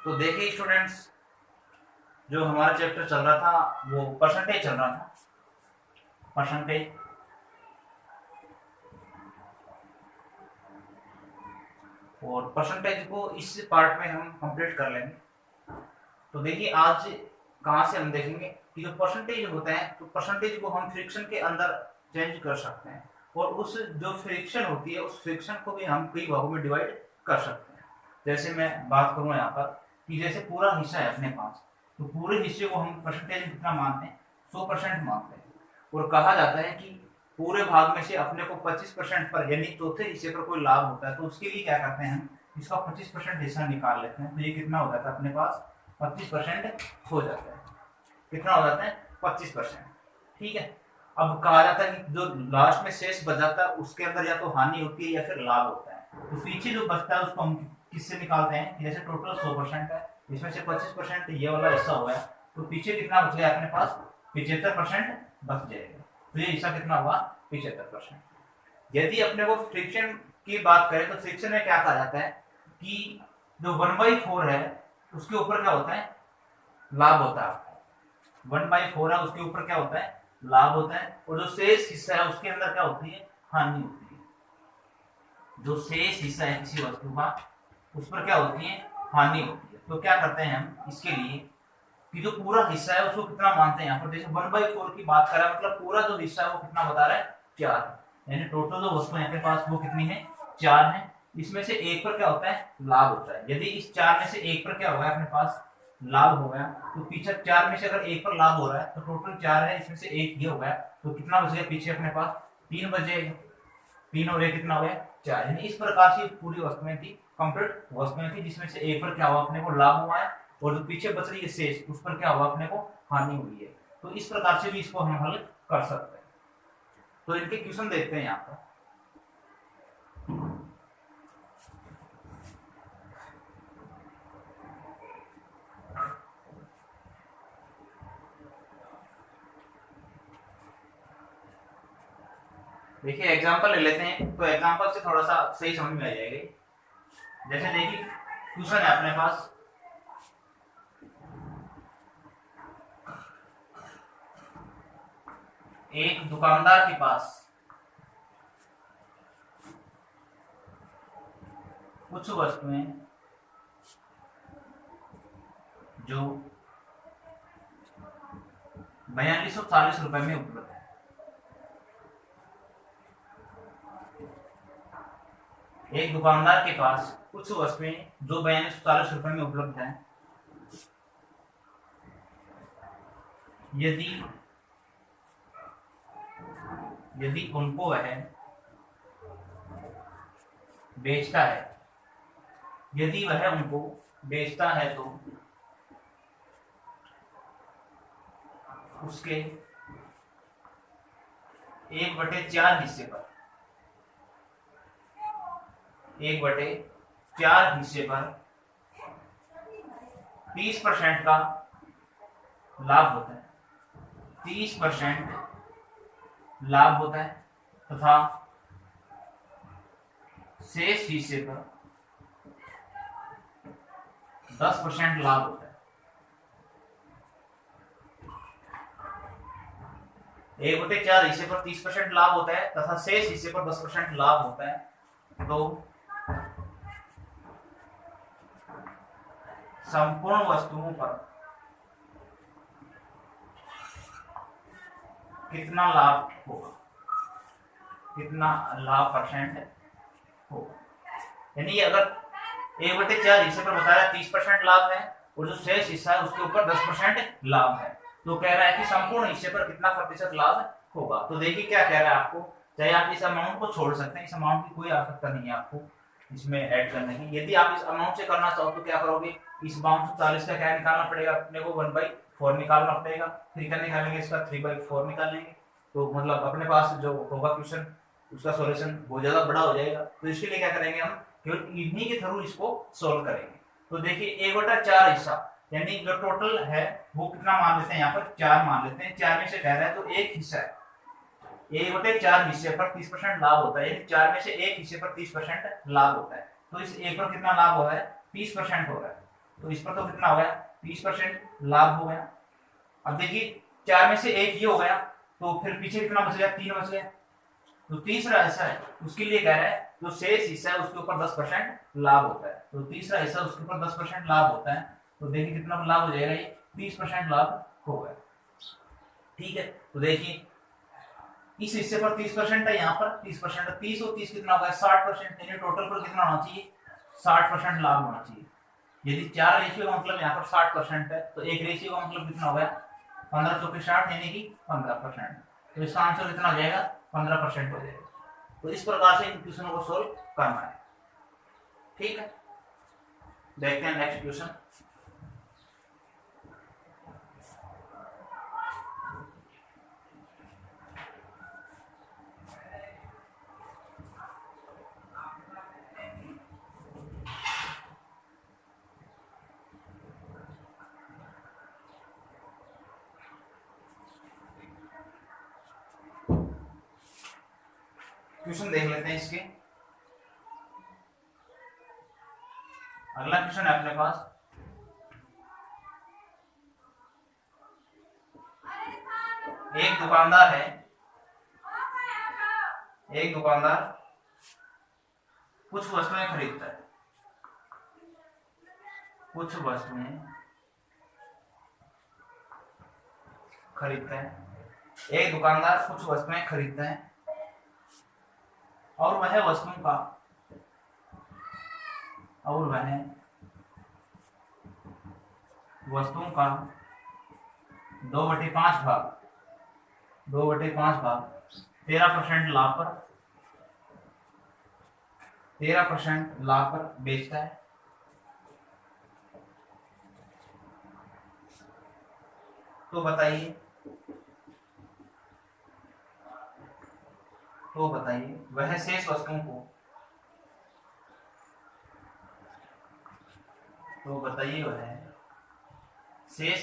तो देखिए स्टूडेंट्स, जो हमारा चैप्टर चल रहा था वो परसेंटेज चल रहा था। परसेंटेज और परसेंटेज को इस पार्ट में हम कंप्लीट कर लेंगे। तो देखिए आज कहाँ से हम देखेंगे कि जो परसेंटेज होता है, तो परसेंटेज को हम फ्रिक्शन के अंदर चेंज कर सकते हैं और उस जो फ्रिक्शन होती है उस फ्रिक्शन को भी हम कई भागों में डिवाइड कर सकते हैं। जैसे मैं बात करूँ यहाँ पर कि जैसे पूरा हिस्सा है अपने पास, तो पूरे हिस्से को हम परसेंटेज में कितना मानते हैं, 100% मानते हैं। और कहा जाता है कि पूरे भाग में से अपने को 25% पर यानी चौथे हिस्से पर कोई लाभ होता है, तो उसके लिए क्या करते हैं हम इसका 25% हिस्सा निकाल लेते हैं। तो ये कितना हो जाता है अपने पास 25% हो जाता है। कितना हो जाता है 25%। ठीक है। अब कहा जाता है कि जो लास्ट में शेष बच जाता है उसके अंदर या तो हानि होती है या फिर लाभ होता है। तो पीछे जो बचता है उसको हम किससे निकालते हैं, जैसे टोटल 100% है, इसमें से 25% ये वाला हिस्सा हुआ है, तो पीछे कितना बच गया अपने पास 75% बच जाएगा। तो ये हिस्सा कितना हुआ 75%। यदि अपने को फ्रिक्शन की बात करें तो फ्रिक्शन में क्या कहा जाता है कि जो 1/4 है उसके ऊपर क्या होता है, लाभ होता है। 1/4 है उसके ऊपर क्या होता है, लाभ होता है। और जो शेष हिस्सा है उसके अंदर क्या होती है, हानि होती है। जो शेष हिस्सा है किसी वस्तु का उस पर क्या होती है, हानि होती है। तो क्या करते हैं हम इसके लिए कि जो पूरा हिस्सा है उसको कितना मानते हैं यहाँ पर, जैसे 1/4 की बात करें मतलब पूरा जो हिस्सा है वो कितना बता रहा है 4, यानी टोटल जो वस्तु है पास वो कितनी है 4 है। इसमें से एक पर क्या होता है, लाभ होता है। यदि इस 4 में से एक पर क्या होगा अपने पास, लाभ हो गया, तो पीछे 4 में से अगर एक पर लाभ हो रहा है तो टोटल 4 है, इसमें से एक ये हो गया, तो कितना बच गया पीछे अपने पास 3 बचेगा। 3 और 1 कितना हो गया 4। यानी इस प्रकार से पूरी वस्तुएं थी, कंप्लीट वस्तुएं थी, जिसमें से एक पर क्या हुआ अपने को लाभ हुआ है और जो पीछे बच रही है शेष उस पर क्या हुआ अपने को हानि हुई है। तो इस प्रकार से भी इसको हम हल कर सकते हैं। तो इनके क्वेश्चन देखते हैं यहाँ पर। देखिए एग्जांपल ले लेते हैं, तो एग्जांपल से थोड़ा सा सही समझ में आ जाएगी। जैसे देखिए क्वेश्चन है अपने पास, एक दुकानदार के पास कुछ वस्तुएं जो 4240 रुपए में उपलब्ध है। एक दुकानदार के पास कुछ वस्तुएं जो 4240 रुपए में उपलब्ध है, यदि उनको वह बेचता है, यदि वह उनको बेचता है तो उसके 1/4 हिस्से पर 1/4 हिस्से पर 30% का लाभ होता है। 30% लाभ होता है तथा शेष हिस्से पर 10% लाभ होता है। 1/4 हिस्से पर 30% लाभ होता है तथा शेष हिस्से पर 10% लाभ होता है। तो संपूर्ण वस्तुओं पर कितना लाभ होगा, कितना लाभ परसेंट होगा। यानी अगर 1/4 हिस्से पर बता रहा है 30% लाभ है और जो शेष हिस्सा है उसके ऊपर 10% लाभ है, तो कह रहा है कि संपूर्ण हिस्से पर कितना प्रतिशत लाभ होगा। तो देखिए क्या कह रहा है आपको, चाहे आप इस अमाउंट को छोड़ सकते हैं, इस अमाउंट की कोई आवश्यकता नहीं है आपको इसमें ऐड करने की। यदि आप इस अमाउंट से करना चाहो तो क्या करोगे, इस 4240 का क्या निकालना पड़ेगा अपने को 1/4 निकालना पड़ेगा, फिर क्या निकालेंगे इसका 3/4 निकालेंगे। तो मतलब अपने पास जो होगा क्वेश्चन उसका सॉल्यूशन बहुत ज्यादा बड़ा हो जाएगा। तो इसके लिए क्या करेंगे हम केवल इन्हीं के थ्रू इसको सोल्व करेंगे। तो देखिए 1/4 हिस्सा यानी जो टोटल है वो कितना मान लेते हैं, यहाँ पर 4 मान लेते हैं। 4 में से कह रहा है तो एक हिस्सा है, 1/4 हिस्से पर 30% लाभ होता है, 4 में से एक हिस्से पर 30% लाभ होता है। तो इस एक पर कितना लाभ हो रहा है 30% हो रहा है। तो इस पर तो कितना हो गया 30% लाभ हो गया। अब देखिए 4 में से एक ये हो गया, तो फिर पीछे कितना बच गया 3 बच गया। तो तीसरा हिस्सा है उसके लिए कह रहा है जो शेष हिस्सा है उसके ऊपर 10% लाभ होता है। तो तीसरा हिस्सा उसके ऊपर 10% लाभ होता है, तो देखिए कितना लाभ हो जाएगा, ये 30% लाभ होगा। ठीक है, तो देखिए इस हिस्से पर 30% है, यहाँ पर 30% है, 30 और 30 कितना होगा 60%, यानी टोटल पर कितना होना चाहिए 60% लाभ होना चाहिए। यदि 4 रेशियो का मतलब यहाँ पर 60% है, तो एक रेशियो का मतलब कितना हो गया 15 चौके 60 यानी कि 15%। तो इसका आंसर कितना हो जाएगा 15% हो जाएगा। तो इस प्रकार से इन क्वेश्चनों को सोल्व करना है। ठीक है, देखते हैं नेक्स्ट क्वेश्चन। क्वेश्चन देख लेते हैं इसके। अगला क्वेश्चन है अपने पास, एक दुकानदार है, एक दुकानदार कुछ वस्तुएं खरीदता है, कुछ वस्तुएं खरीदता है। एक दुकानदार कुछ वस्तुएं खरीदता है और वह वस्तुओं का 2/5 भाग 13% लाभ पर बेचता है। तो बताइए वह शेष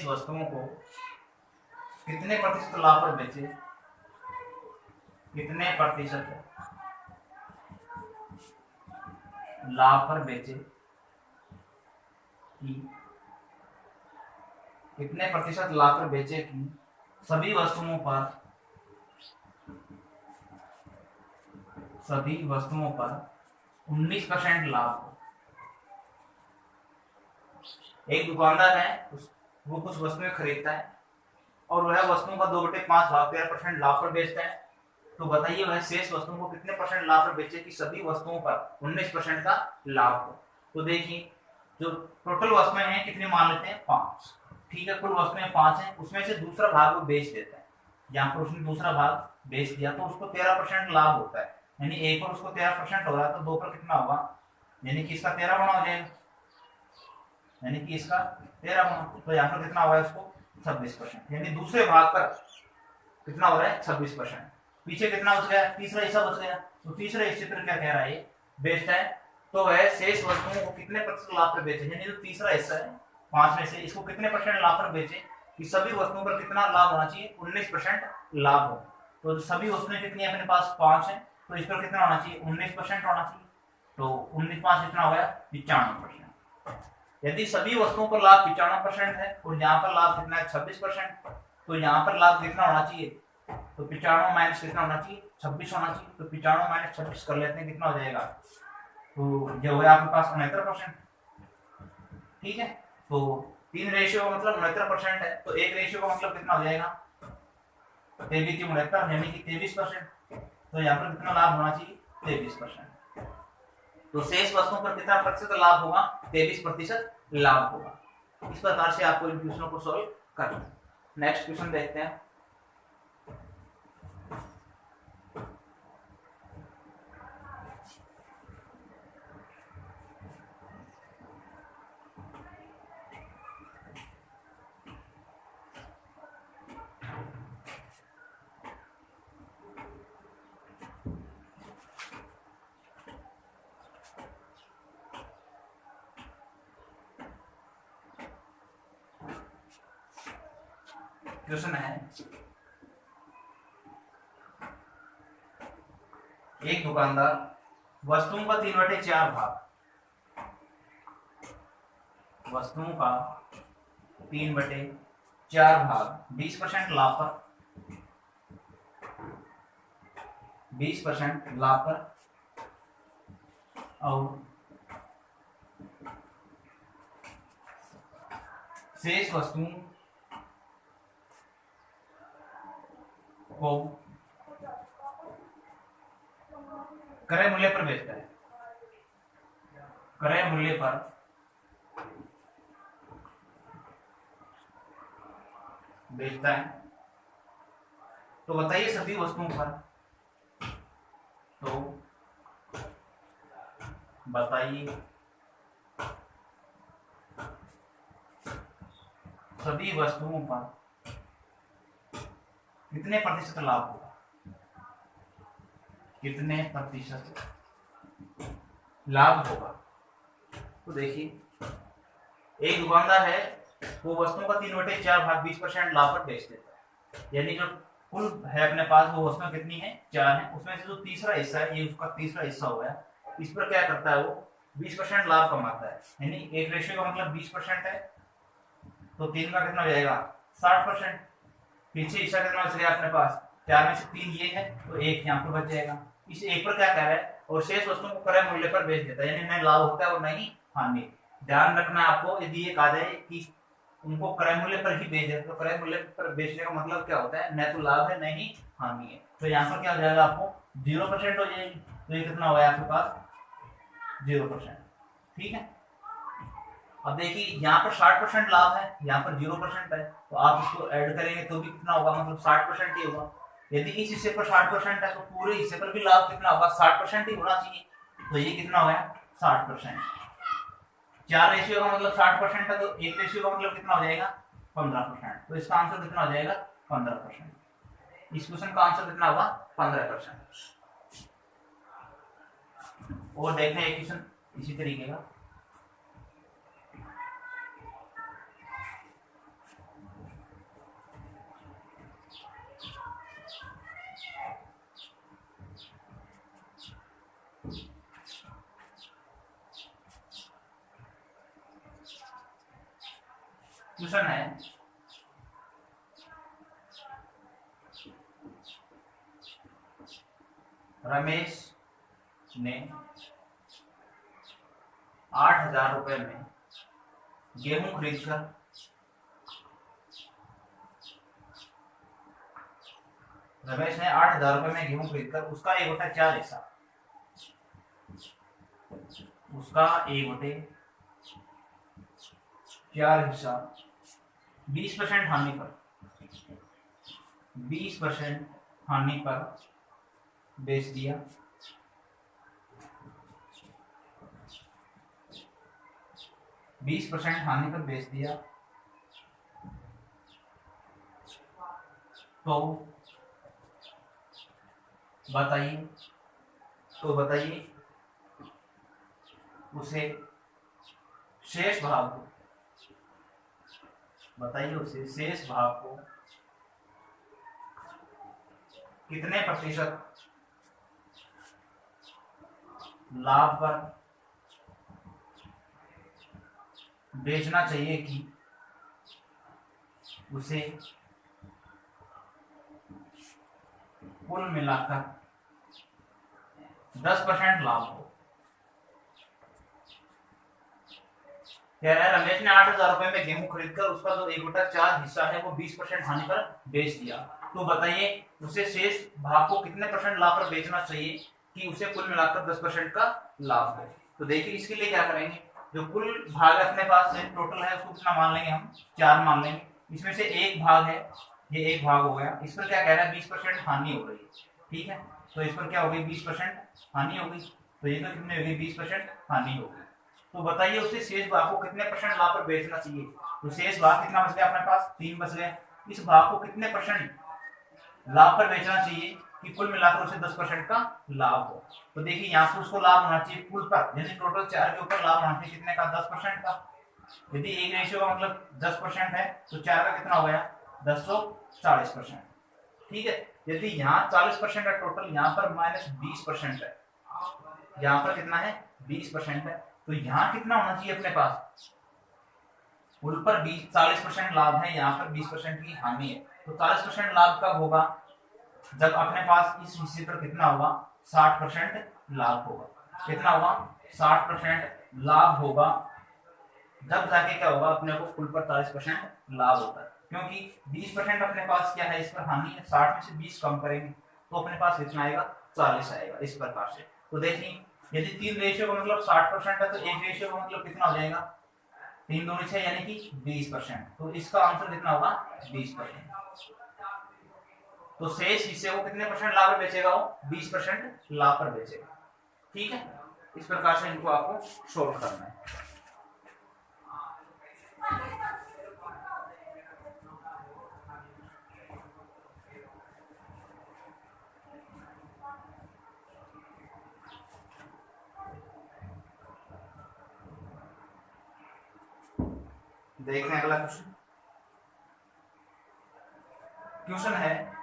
वस्तुओं को कितने प्रतिशत लाभ पर बेचे, कितने प्रतिशत लाभ पर बेचे कि सभी वस्तुओं पर 19% लाभ हो। एक दुकानदार है, वो कुछ वस्तुएं खरीदता है और वह वस्तुओं का 2/5 भाग 13% लाभ पर बेचता है। तो बताइए वह शेष वस्तुओं को कितने परसेंट लाभ पर बेचे कि सभी वस्तुओं पर 19% का लाभ हो। तो देखिए जो टोटल वस्तुएं हैं कितनी मान लेते हैं 5। ठीक है, कुल वस्तुएं 5 हैं, उसमें से दूसरा भाग वो बेच देता है। यहाँ पर उसने दूसरा भाग बेच दिया तो उसको 13% लाभ होता है, यानी एक पर उसको 13% हो रहा है तो 2 पर कितना होगा, यानी कि इसका 13 गुना हो जाएगा, यानी कि इसका 13 गुना। तो यहाँ पर कितना होगा इसको 26%, यानी दूसरे भाग पर कितना हो रहा है 26%। पीछे कितना बच गया, तीसरा हिस्सा बच गया। तो तीसरे हिस्से पर क्या कह रहा है बेचता है, तो वह शेष वस्तुओं को कितने प्रतिशत लाभ पर बेचे, यानी जो तीसरा हिस्सा है 5 में से इसको कितने परसेंट लाभ पर बेचे कि सभी वस्तुओं पर कितना लाभ होना चाहिए 19% लाभ हो। तो सभी वस्तुएं कितनी है अपने पास 5 है, तो इस पर कितना होना चाहिए 19% होना चाहिए। तो 19 कितना हो गया 95%। यदि सभी वस्तुओं पर लाभ 95% है और यहाँ पर लाभ कितना है 26%, तो यहाँ पर लाभ कितना होना चाहिए, तो 95 माइनस कितना होना चाहिए 26 होना चाहिए। तो 95 माइनस 26 कर लेते हैं, कितना हो जाएगा, तो जो है आपके पास 69%। ठीक है, तो 3 रेशियो का मतलब 69% है, तो 1 रेशियो का मतलब कितना हो जाएगा 23 की 69 यानी कि 23%। तो यहाँ पर कितना लाभ होना चाहिए 23%। तो शेष वस्तुओं पर कितना प्रतिशत लाभ होगा 23% लाभ होगा। इस प्रकार से आपको इन क्वेश्चनों को सॉल्व करना है। नेक्स्ट क्वेश्चन देखते हैं। क्वेश्चन है एक दुकानदार वस्तुओं का 3/4 भाग वस्तुओं का 3/4 भाग 20% लाभ पर, 20% लाभ पर और शेष वस्तुओं को क्रय मूल्य पर बेचता है, क्रय मूल्य पर बेचता है। तो बताइए सभी वस्तुओं पर, तो बताइए सभी वस्तुओं पर कितने प्रतिशत लाभ होगा, कितने प्रतिशत लाभ होगा। तो देखिए एक दुकानदार है, वो वस्तुओं का 3/4 भाग 20% लाभ पर बेच देता है, यानी जो कुल है अपने पास वो वस्तुएं कितनी है, 4 है, उसमें से जो तीसरा हिस्सा है ये उसका तीसरा हिस्सा हो गया, इस पर क्या करता है वो 20% लाभ कमाता है, यानी एक रेशियो का मतलब 20% है, तो 3 का कितना हो जाएगा 60%। पीछे हिस्सा कितना बच गया अपने पास, 4 में से 3 ये है तो 1 यहाँ पर बच जाएगा। इस एक पर क्या कह रहा है, और शेष वस्तुओं को क्रय मूल्य पर बेच देता है, यानी न लाभ होता है और नहीं हानि। ध्यान रखना आपको, यदि ये कहा जाए कि उनको क्रय मूल्य पर ही बेच देते, तो क्रय मूल्य पर बेचने का मतलब क्या होता है, न तो लाभ है न ही हानि है। तो यहाँ पर क्या हो जाएगा, आपको 0% हो जाएगी। तो ये कितना हो गया आपके पास 0%, ठीक है। अब देखिए यहाँ पर 60% लाभ है, यहाँ पर 0% है, तो आप इसको ऐड करेंगे तो भी कितना होगा, मतलब 60% ही होगा। यदि इस हिस्से पर 60% है तो पूरे हिस्से पर भी लाभ कितना होगा, 60% ही होना चाहिए। तो ये कितना हो गया 60%। 4 रेशियो का मतलब 60% है, तो 1 रेशियो का मतलब कितना हो जाएगा 15%। तो इसका आंसर कितना हो जाएगा 15%। इस क्वेश्चन का आंसर कितना होगा 15%। और देखते हैं एक क्वेश्चन इसी तरीके का। क्वेश्चन है रमेश ने 8,000 रुपए में गेहूं खरीदकर रमेश ने 8,000 रुपए में गेहूं खरीदकर उसका 1/4 हिस्सा, उसका 1/4 हिस्सा 20% हानि पर, 20% हानि पर बेच दिया। हानि पर बेच दिया तो बताइए, उसे शेष भाग को, बताइए उसे शेष भाग को कितने प्रतिशत लाभ पर बेचना चाहिए कि उसे कुल मिलाकर 10% लाभ हो। कह रहा है रमेश ने 8,000 रुपए में गेहूं खरीदकर उसका जो 1/4 हिस्सा है वो 20% हानि पर बेच दिया। तो बताइए उसे शेष भाग को कितने % लाभ पर बेचना चाहिए कि उसे कुल मिलाकर 10% का लाभ हो। तो देखिए इसके लिए क्या करेंगे, जो कुल भाग अपने पास टोटल है उसको कितना मान लेंगे हम, 4 मान लेंगे। इसमें से एक भाग है, ये एक भाग हो गया, इस पर क्या कह रहा है 20% हानि हो रही है, ठीक है। तो इस पर क्या हो गई 20% हानि हो गई, तो ये तो कितने हो गई 20% हानि हो गई। तो बताइए उसे शेष भाग को कितने % लाभ पर बेचना चाहिए। तो शेष भाग कितना बच गया अपने पास 3 बच गए, इस भाग को कितने % लाभ पर बेचना चाहिए कि कुल मिलाकर उसे 10% का लाभ हो। तो देखिए यहाँ पर उसको लाभ होना चाहिए कुल पर, यानी टोटल 4 के ऊपर लाभ होना चाहिए कितने का 10% का। यदि एक रेशियो का मतलब 10% है तो 4 का कितना हो गया 1040%, ठीक है। यदि यहाँ 40% है टोटल, यहाँ पर -20% है, यहाँ पर कितना है 20% है, तो यहाँ कितना होना चाहिए अपने पास कुल पर 40% लाभ है, यहाँ पर 20% की हानि है। तो 40% लाभ कब होगा? जब अपने पास इस हिस्से पर कितना होगा? 60% लाभ होगा। कितना होगा? 60% लाभ होगा। जब जाके क्या होगा? अपने को कुल पर 40% लाभ होता है, क्योंकि 20% अपने पास क्या है? इस पर हानि है। 60 में से 20 कम करेंगे तो अपने पास कितना आएगा? 40 आएगा। इस प्रकार से तो देखिए, यदि 3 रेशियो का मतलब 60% है तो 1 रेशियो का मतलब कितना हो जाएगा? 3 दूनी 6 यानी कि 20%। तो इसका आंसर कितना होगा? 20%। तो शेष हिस्से को कितने परसेंट लाभ पर बेचेगा? वो 20% लाभ पर बेचेगा। ठीक है, इस प्रकार से इनको आपको सोल्व करना है। देखते हैं अगला क्वेश्चन। क्वेश्चन है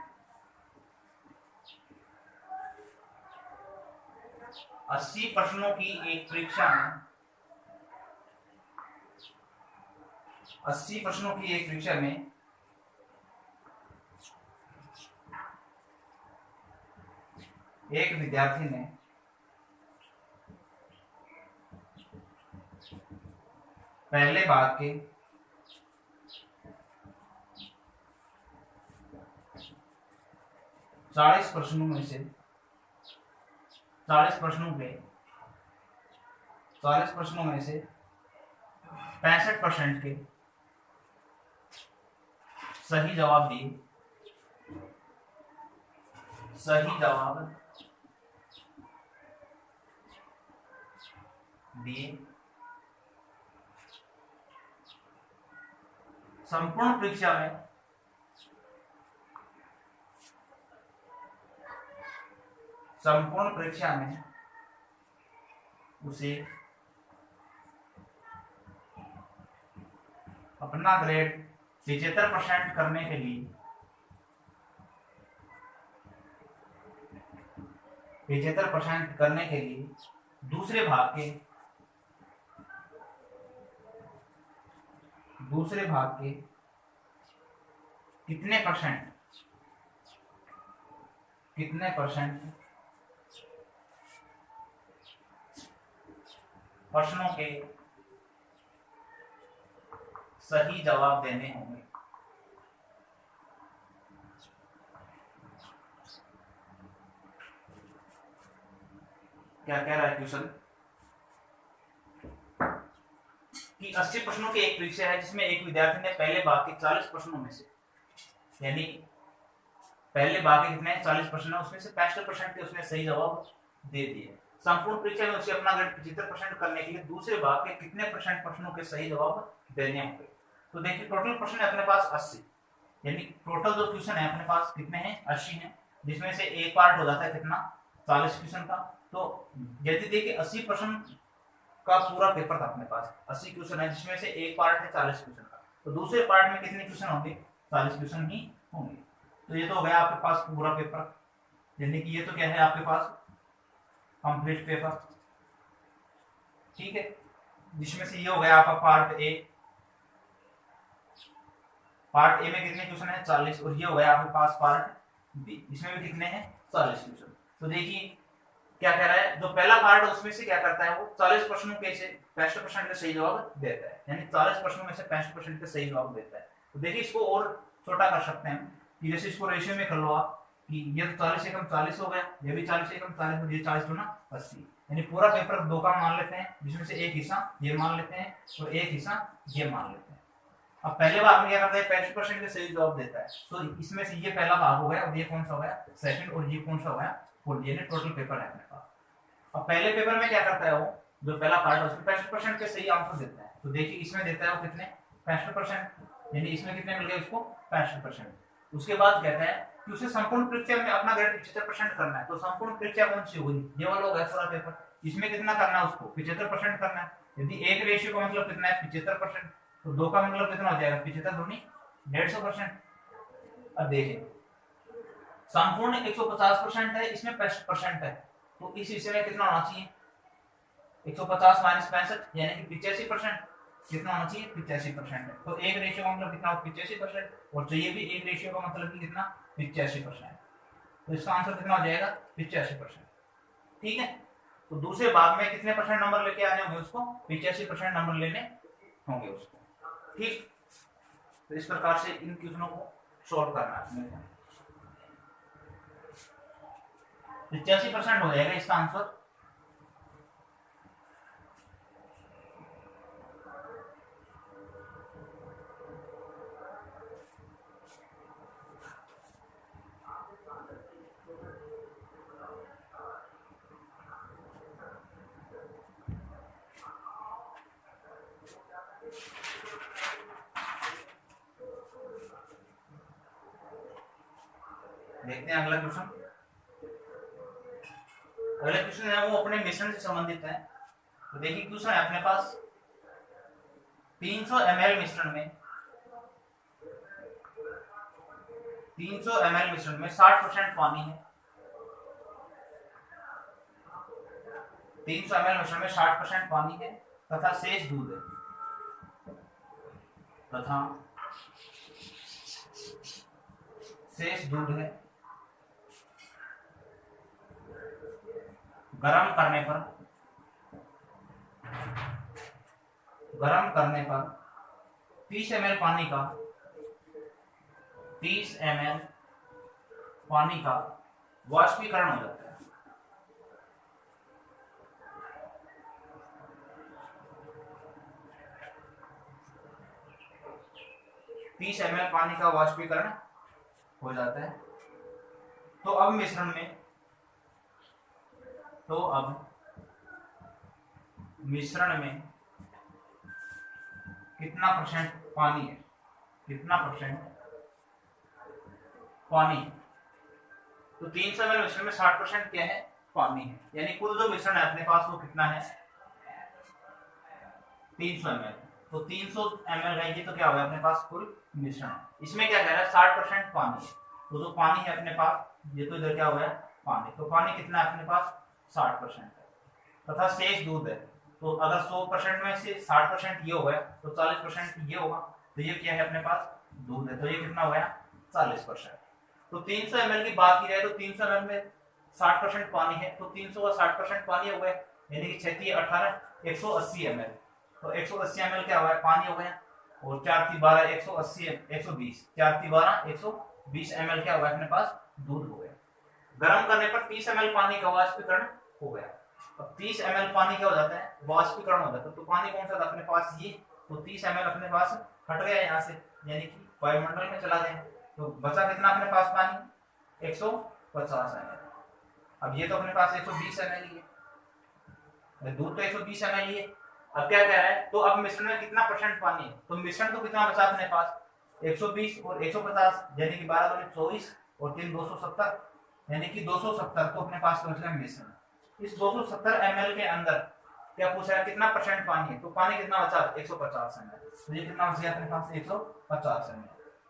80 प्रश्नों की एक परीक्षा में 80 प्रश्नों की एक परीक्षा में एक विद्यार्थी ने पहले भाग के 40 प्रश्नों में से 40 प्रश्नों में से 65% के सही जवाब दिए। संपूर्ण परीक्षा में उसे अपना ग्रेड 75% करने के लिए 75% करने के लिए दूसरे भाग के कितने परसेंट प्रश्नों के सही जवाब देने होंगे। क्या कह रहा है क्वेश्चन कि 80 प्रश्नों की एक परीक्षा है जिसमें एक विद्यार्थी ने पहले भाग के 40 प्रश्नों में से, यानी पहले भाग के कितने 40 प्रश्न है, उसमें से 65% के उसने सही जवाब दे दिए। संपूर्ण परीक्षा में उसे अपना ग्रेड 75% करने के लिए दूसरे भाग के कितने परसेंट प्रश्नों के सही जवाब देने होंगे। तो देखिए, टोटल प्रश्न है अपने पास 80, यानी टोटल जो क्वेश्चन है अपने पास कितने हैं? 80 हैं, जिसमें से एक पार्ट हो जाता है कितना? 40 क्वेश्चन का। तो यदि देखिए 80 प्रश्न का पूरा पेपर था अपने पास, 80 क्वेश्चन है जिसमें से एक पार्ट है 40 क्वेश्चन का, तो दूसरे पार्ट में कितने क्वेश्चन होंगे? 40 क्वेश्चन ही होंगे। तो ये तो हो गया आपके पास पूरा पेपर, यानी कि ये तो क्या है आपके पास? Complete paper. ठीक है, जिसमें से ये हो गया आपका पार्ट ए। पार्ट ए में कितने क्वेश्चन है? 40। और ये हो गया आपके पास पार्ट बी, इसमें भी कितने हैं? 40 क्वेश्चन। तो देखिए क्या कह रहा है, जो पहला पार्ट है उसमें से क्या करता है वो 40 प्रश्नों के से 65% का सही जवाब देता है, यानी 40 प्रश्नों में से 65% का सही जवाब देता है। तो देखिए इसको और छोटा कर सकते हैं कि जैसे इसको रेशियो में कर लो आप कि ये 40 एकम 40 हो गया, ये भी 40 एकम 40, ये 40 गुना 80, यानी पूरा पेपर दो का मान लेते हैं, जिसमें से एक हिस्सा ये मान लेते हैं और एक हिस्सा ये मान लेते हैं। अब पहले भाग में क्या करता है? 65% का सही जवाब देता है, तो इसमें से ये पहला भाग हो गया और ये कौन सा हो गया? सेकंड, और ये कौन सा हो गया? फोर्थ। ये टोटल पेपर है अपने पास। अब पहले पेपर में क्या करता है वो, जो पहला पार्ट है उसमें 65% के सही आंसर देता है। तो देखिए इसमें देता है वो कितने? 65%, यानी इसमें कितने मिल गए उसको? 65%। उसके बाद कहता है कि उसे संपूर्ण परीक्षा में अपना ग्रेड 75% करना है। तो संपूर्ण परीक्षा कौन सी होगी? ये वाला होगा पूरा पेपर। इसमें कितना करना है उसको? 75% करना है। यदि एक रेशियो का मतलब कितना है? 75%। तो दो का मतलब कितना हो जाएगा? 75 दूनी 150%। अब देखिए संपूर्ण 150% है, इसमें 65% है, तो इस हिस्से में कितना होना चाहिए? 150 माइनस 65 यानी कि 85%। कितना होना चाहिए 85% है। तो एक रेशियो का मतलब कितना 85% और चाहिए भी एक रेशियो का मतलब कितना 85%। तो इसका आंसर कितना हो जाएगा 85%। ठीक है, तो दूसरे भाग में कितने परसेंट नंबर लेके आने होंगे उसको 85% नंबर लेने होंगे उसको। ठीक, तो इस प्रकार से इन क्वेश्चनों को सॉल्व करना है। 85% हो जाएगा इसका आंसर। देखते हैं अगला क्वेश्चन। अगला क्वेश्चन है वो अपने मिश्रण से संबंधित है। तो देखिए क्वेश्चन है अपने पास 300 ml मिश्रण में 300 ml मिश्रण में 60% पानी है। 300 ml मिश्रण में 60% पानी है तथा शेष दूध है। तथा शेष दूध है। गरम करने पर 30 ml पानी का वाष्पीकरण हो जाता है। 30 ml पानी का वाष्पीकरण हो जाता है। तो अब मिश्रण में कितना परसेंट पानी है, तो 300 ml मिश्रण में 60% क्या है पानी है, यानी कुल जो मिश्रण है अपने पास वो कितना है 300 ml। तो 300 ml रहेगी तो क्या होगा अपने पास कुल मिश्रण। इसमें क्या कह रहा है 60% पानी है, तो जो पानी है अपने पास ये तो इधर क्या हो गया पानी, तो पानी कितना है अपने पास 60% है। तथा शेष दूध है, तो अगर 100% में से 60% ये हो गया तो 40% ये होगा, तो ये क्या है अपने पास दूध है, तो ये कितना हो गया 40%। तो 300 ml की बात की जाए तो 300 ml में 60% पानी है, तो 300 का 60% पानी हो गया, यानी कि 6 18 180 ml। तो 180 ml क्या हुआ पानी हो गया, और 4 3 12 180 120 4 3 12 120 ml क्या हुआ अपने पास दूध हो गया। गर्म करने पर 30 ml पानी का वाष्पीकरण हो गया। अब 30 ml पानी क्या हो जाता है वाष्पीकरण हो जाता है, तो पानी कौन सा था अपने पास ये, तो 30 ml अपने पास हट गया यहाँ से, यानी कि वायुमंडल में चला गया। तो बचा कितना अपने पास पानी 150 ml। अब ये तो अपने पास 120 ml ही है, दूध तो 120 ml ही है। अब क्या कह रहा है, तो अब मिश्रण में कितना परसेंट पानी है, तो मिश्रण तो कितना बचा अपने पास 120 और 150, यानी कि 12 दूनी 24 और 3 270, यानी कि 270 तो अपने पास बच गया मिश्रण। इस 270 ml के अंदर क्या पूछा है कितना परसेंट पानी है, तो पानी कितना बचा 150 ml, तो ये कितना बच गया अपने पास 150 ml।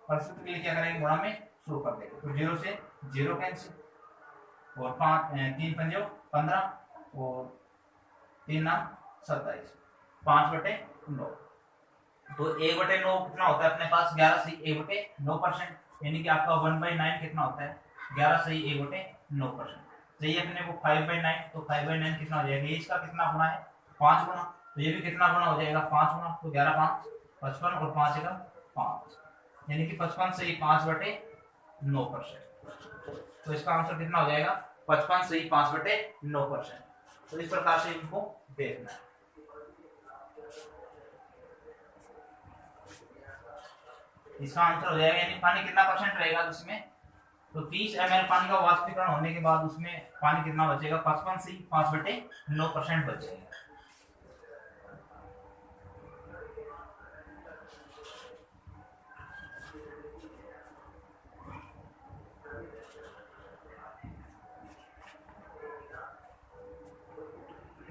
परिस्थिति के लिए क्या करेंगे गुणा में शुरू कर देंगे, तो 0 से 0 कैंसिल और 3 पंजो 15 और 3 9 27 5/9, तो 1/9 कितना होता है अपने पास 11 सही 1/9%, यानी कि आपका 1/9 कितना होता है 11 सही 1/9%। चाहिए अपने को 5/9, तो 5/9 कितना हो जाएगा, इसका कितना गुना है 5 गुना, तो ये भी कितना गुना हो जाएगा 5 गुना, तो 11 5 55 और 5 का 5, यानी कि 55 सही 5/9%। तो इसका आंसर कितना हो जाएगा 55 सही 5/9%। तो इस प्रकार से इनको देखना है। इसका आंसर हो जाएगा, यानी पानी कितना परसेंट रहेगा इसमें, तो 30 ml पानी का वाष्पीकरण होने के बाद उसमें पानी कितना बचेगा 55 से 5/9% बचेगा।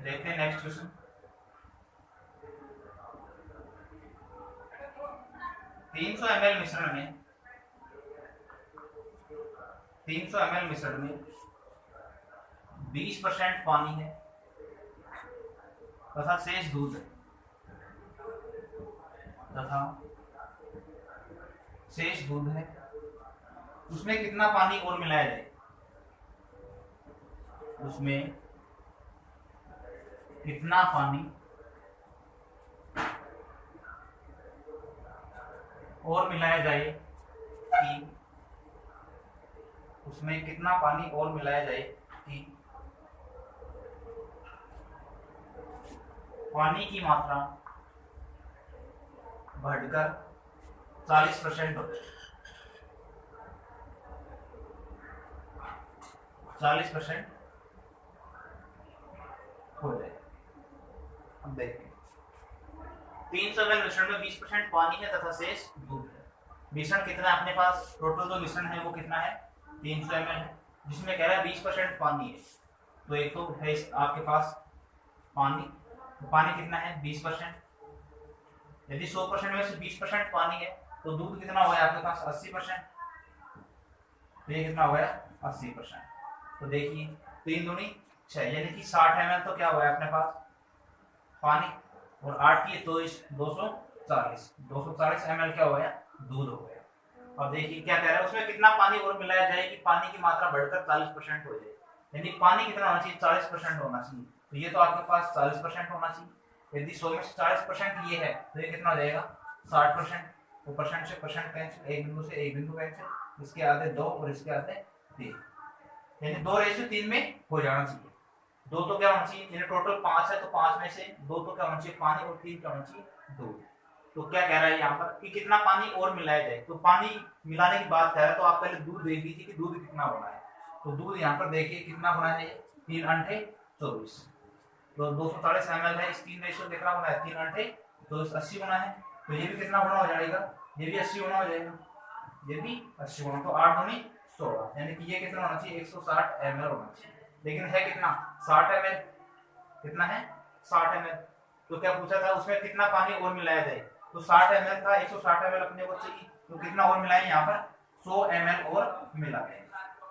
देखते हैं नेक्स्ट क्वेश्चन। 300 ml मिश्रण में 20% पानी है तथा शेष दूध है। तथा शेष दूध है, उसमें कितना पानी और मिलाया जाए, उसमें कितना पानी और मिलाया जाए कि उसमें कितना पानी और मिलाया जाए कि पानी की मात्रा बढ़कर 40% हो जाए, 40% हो जाए। अब देखिए 300 ml मिश्रण में 20% पानी है तथा शेष दूध है। मिश्रण कितना है अपने पास, टोटल जो मिश्रण है वो कितना है 300 ml है, जिसमें कह रहा है 20% पानी है। तो एक तो है आपके पास पानी, तो पानी कितना है 20%। यदि 100% में से 20% पानी है तो दूध कितना हुआ है आपके पास 80%। तो ये कितना हो गया 80%। तो देखिए 3 दूनी 6 यानी कि 60 ml तो क्या हुआ है अपने पास पानी, और 8 की तो 240 ml क्या हो गया दूध हो गया। अब देखिए क्या कह रहा है, उसमें कितना पानी और मिलाया जाए कि पानी की मात्रा बढ़कर 40% हो जाए, यानी पानी कितना होना चाहिए 40% होना चाहिए। तो ये तो आपके पास 40% होना चाहिए। यदि 100 में से 40% ये है तो ये कितना हो जाएगा 60%। तो परसेंट से परसेंट कैंसिल, एक बिंदु से एक बिंदु कैंसिल, इसके आधे 2 और इसके आधे 3, यानी 2:3 में हो जाना चाहिए। 2 तो क्या होना चाहिए, यानी टोटल 5 है तो 5 में से 2 तो क्या होना चाहिए पानी और 3 क्या होना चाहिए दूध। तो क्या कह रहा है यहाँ पर कि कितना पानी और मिलाया जाए, तो पानी मिलाने की बात कह रहा है तो आप पहले दूध देख लीजिए कि दूध कितना होना है। तो दूध यहाँ पर देखिए कितना होना चाहिए 3 अंठे 24, तो 240 ml है, इस 3 रेशियो कितना होना है 3 अंठे तो 80 होना है। तो ये भी कितना होना हो जाएगा, ये भी 80 होना हो जाएगा, ये भी 80 होना, तो 8 दूनी 16, यानी कि ये कितना होना चाहिए 160 ml होना चाहिए। लेकिन है कितना 60 ml, कितना है 60 ml। तो क्या पूछा था उसमें कितना पानी और मिलाया जाए, तो 60 ml था 160 ml अपने को चाहिए, तो कितना और मिलाएं यहाँ पर 100 ml और मिला दें।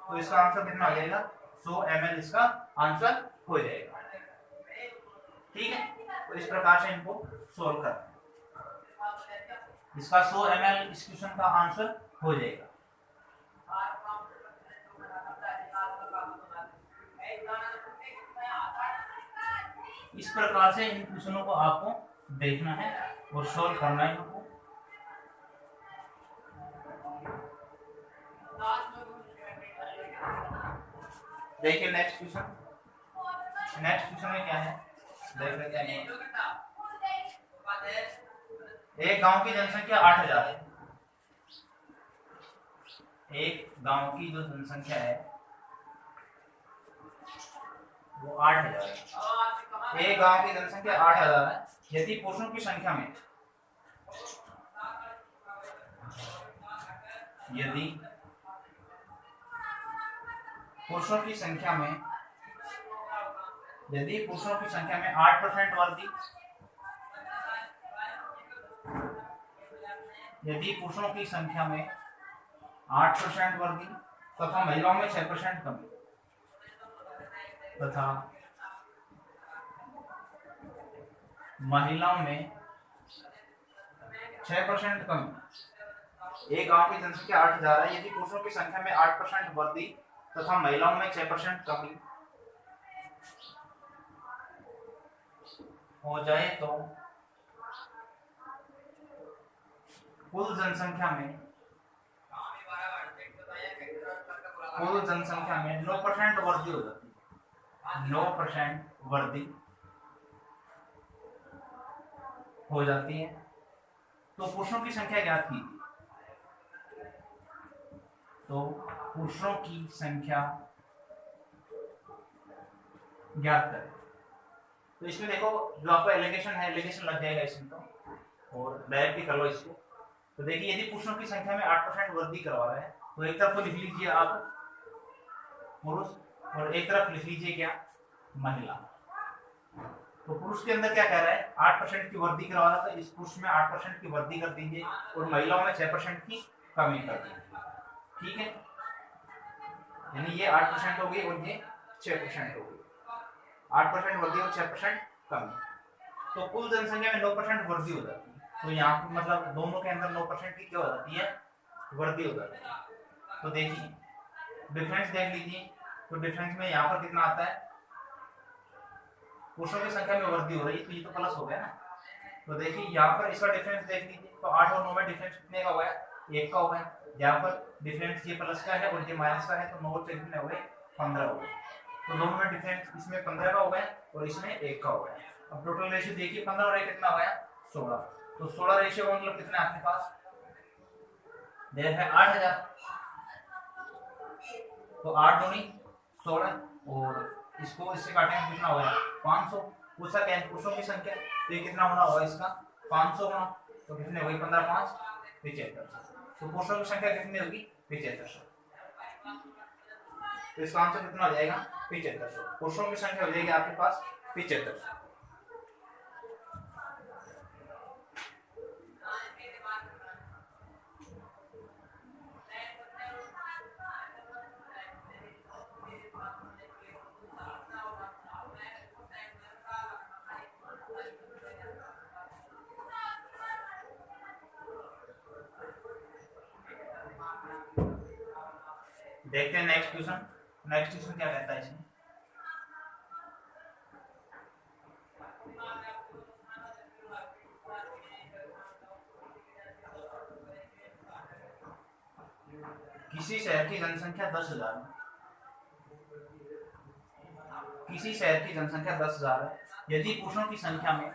तो इसका आंसर कितना हो जाएगा 100 ml इसका आंसर हो जाएगा। ठीक है, तो इस प्रकार से इनको सोल्व करते हैं, इसका 100 ml इस क्वेश्चन का आंसर हो जाएगा। इस प्रकार से इन क्वेश्चनों को आपको देखना है और सोल्व करना है आपको। देखिए नेक्स्ट क्वेश्चन में क्या है, देख लेते हैं। एक गांव की जनसंख्या 8000 है, एक गांव की जो जनसंख्या है वो 8000 है। एक गांव की जनसंख्या 8000 है, यदि पुरुषों की संख्या में पुरुषों की संख्या में 8% वर्दी, यदि पुरुषों की संख्या में 8% वर्दी तथा महिलाओं में 6% कमी, तथा महिलाओं में 6% कमी। एक गांव की जनसंख्या 8000 है, यदि पुरुषों की संख्या में 8% वृद्धि तथा महिलाओं में 6% कमी हो जाए तो कुल जनसंख्या में 9% वृद्धि हो जाती है, 9% वृद्धि हो जाती है। तो पुरुषों की संख्या ज्ञात की, तो पुरुषों की संख्या ज्ञात करें। तो इसमें देखो जो आपका एलिगेशन है, एलिगेशन लग जाएगा इसमें तो, और डायरेक्ट भी कर लो इसको। तो देखिए यदि पुरुषों की संख्या में 8% वृद्धि करवा रहा है तो एक तरफ तो लिख लीजिए आप पुरुष और एक तरफ लिख लीजिए क्या महिला। तो पुरुष के अंदर क्या कह रहा है 8% की वृद्धि करवा रहा था, इस पुरुष में 8% की वृद्धि कर दीजिए और महिलाओं में 6% की कमी कर दीजिए। ठीक है, यानी ये 8% हो गई और ये 6% हो गई, 8% वृद्धि और 6% कमी। तो कुल जनसंख्या में 9% वृद्धि हो जाती है, तो यहाँ पे मतलब दोनों के अंदर 9% की क्या हो जाती है, वृद्धि हो जाती है। तो देखिए डिफरेंस देख लीजिए, तो डिफरेंस में यहाँ पर कितना आता है, पुरुषों की संख्या में वृद्धि हो रही है, तो ये तो प्लस हो गया ना। तो देखिए यहाँ पर इसका डिफरेंस देख लीजिए, तो 8 और 9 में डिफरेंस कितने का हुआ है, 1 का हुआ है। यहाँ पर डिफरेंस ये प्लस का है और ये माइनस का है, तो 9 से कितने हो गए, 15 हो गए। तो दोनों में डिफरेंस इसमें 15 का हो गया और इसमें 1 का हो गया। अब टोटल रेशियो देखिए 15 और 1 कितना हो गया, 16। तो 16 रेशियो का मतलब कितना है आपके पास, देर है 8000। तो 8 दूनी 16 और इसको इससे काटेंगे कितना होगा, 500। पूछा क्या है, पुरुषों की संख्या, तो ये कितना होना होगा इसका 500 होना, तो कितने होगी 15 5 75। तो पुरुषों की संख्या कितनी होगी 7500। तो इसका आंसर कितना हो जाएगा 7500। पुरुषों की संख्या हो जाएगी आपके पास 7500। देखते हैं नेक्स्ट क्वेश्चन। नेक्स्ट क्वेश्चन क्या कहता है इसमें, किसी शहर की जनसंख्या 10,000 किसी शहर की जनसंख्या 10,000 है। यदि पुरुषों की संख्या में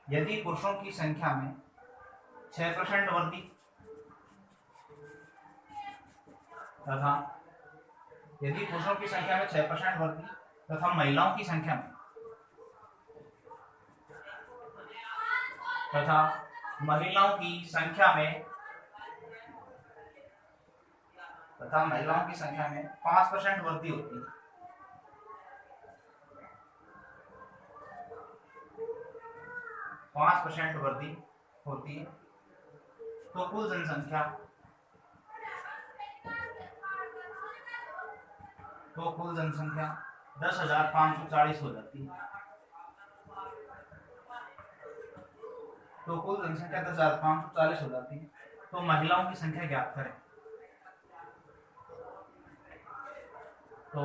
यदि पुरुषों की संख्या में 6% वृद्धि तथा यदि पुरुषों की संख्या में 6% वृद्धि तथा महिलाओं की संख्या में महिलाओं की संख्या में 5% वृद्धि होती है, 5% वृद्धि होती है, तो कुल जनसंख्या 10,540 हो जाती है। तो कुल जनसंख्या 10,540 हो जाती है। तो महिलाओं की संख्या ज्ञात करें। तो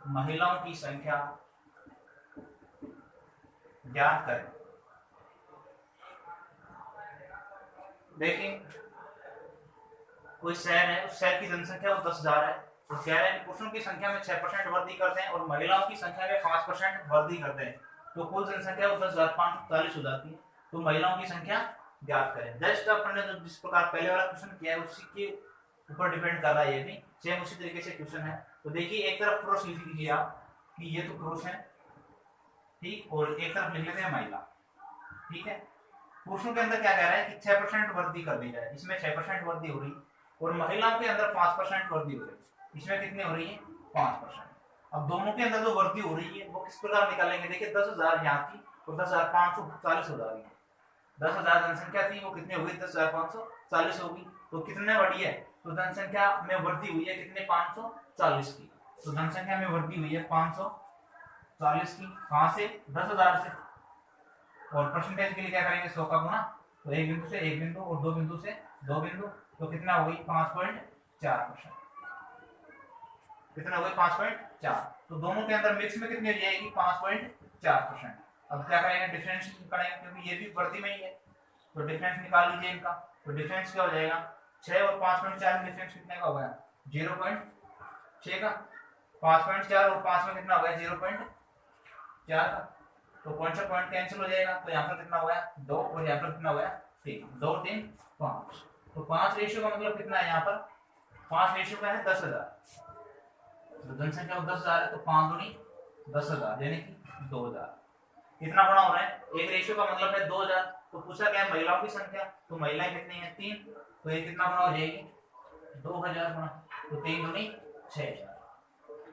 महिलाओं की संख्या ज्ञात करें। देखिए कोई शहर है, उस शहर की जनसंख्या वो 10,000 है। तो कह रहे हैं पुरुषों की संख्या में 6% वृद्धि करते हैं और महिलाओं की संख्या में 5% वृद्धि करते हैं, तो कुल जनसंख्या वो 10,540 हो जाती है। तो महिलाओं की संख्या ज्ञात करें। जस्ट अपने जो जिस प्रकार पहले वाला क्वेश्चन किया है उसी के ऊपर डिपेंड कर रहा है, ये भी सेम उसी तरीके से क्वेश्चन है। तो देखिए एक तरफ पुरुष लिख लीजिए आप कि ये तो पुरुष है, ठीक, और एक तरफ लिख लेते हैं महिला, ठीक है। पुरुषों के अंदर क्या कह रहा है कि 6% वृद्धि कर दी जाए, इसमें 6% वृद्धि हो रही, और महिलाओं के अंदर 5% वृद्धि हो रही, इसमें कितनी हो रही है 5%। अब दोनों के अंदर जो वृद्धि हो रही है वो किस प्रकार निकालेंगे, देखिए 10,000 यहाँ थी तो 10,540 हो जाएगी। 10,000 जनसंख्या थी वो कितनी होगी 10,540 होगी। तो कितने बढ़ी है, तो जनसंख्या में वृद्धि हुई है कितने 540 की। तो जनसंख्या में वृद्धि हुई है 540 की, कहां से 10,000 से। और परसेंटेज के लिए क्या करेंगे 100 का गुना, तो एक बिंदु से एक बिंदु और दो बिंदु से दो बिंदु, तो कितना हुई 5.4%। कितना हुआ 5.4। तो दोनों के अंदर मिक्स में कितनी हो जाएगी 5.4%। अब क्या करेंगे डिफरेंस करेंगे क्योंकि ये भी वृद्धि में ही है, तो डिफरेंस निकाल लीजिए इनका। तो डिफरेंस क्या हो जाएगा 6 और 5.4 में डिफरेंस कितने का हो गया 0.6 का। 5.4 और 5 में कितना हो गया 0.4 का, तो पॉइंट से पॉइंट कैंसिल हो जाएगा। तो यहाँ पर कितना हो गया 2 और यहाँ पर कितना हो गया 3, 2 3 5। तो 5 रेशियो का मतलब कितना है यहाँ पर 5 रेशियो का है 10,000। तो जनसंख्या 10,000 है तो 5 दूनी 10,000 यानी कि 2,000। कितना बड़ा हो रहा है, एक रेशियो का मतलब है 2,000। तो पूछा क्या है महिलाओं की संख्या, तो महिलाएं कितनी है 3, तो ये कितना बड़ा हो जाएगी 2,000 गुना, तो 3 दूनी 6,000।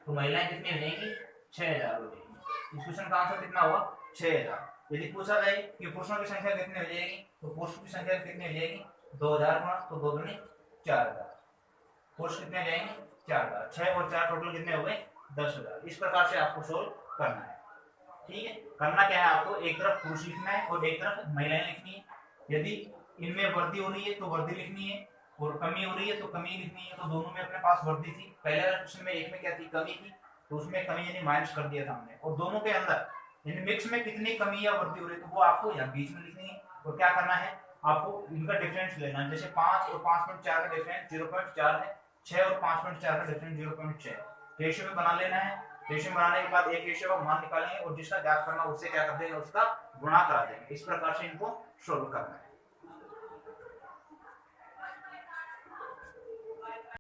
तो महिलाएं कितनी हो जाएगी 6,000 हो जाएगी। इस क्वेश्चन का आंसर कितना हुआ 6,000। यदि पूछा जाए कि पुरुषों की संख्या कितनी हो जाएगी, तो पुरुषों की संख्या कितनी हो जाएगी 2,000 गुना, तो 2 दूनी 4,000। पुरुष कितने हो जाएंगे 4,000। 6 और 4 टोटल कितने हो गए 10,000। इस प्रकार से आपको सोल्व करना है। ठीक है, करना क्या है आपको, एक तरफ पुरुष लिखना है और एक तरफ महिलाएं लिखनी है। यदि इनमें वृद्धि हो रही है तो वृद्धि लिखनी है, और कमी हो रही है तो कमी लिखनी है। तो दोनों में अपने पास वृद्धि थी, पहले वाले क्वेश्चन में एक में क्या थी, कमी थी, तो उसमें कमी यानी माइनस कर दिया था हमने। और दोनों के अंदर इन मिक्स में कितनी कमी या वृद्धि हो रही है तो वो आपको यहाँ बीच में लिखनी है। और क्या करना है, आपको इनका डिफरेंस लेना है। जैसे 5 और 5.4 का डिफरेंस 0.4 है, 6 और 5.4 का डिफरेंस 0.6। रेशियो में बना लेना है। रेशियो में बनाने के बाद एक रेशियो का मान निकालेंगे और जिसका ज्ञात करना उससे क्या कर देंगे, उसका गुणा करा देंगे। इस प्रकार से इनको सोल्व करना है।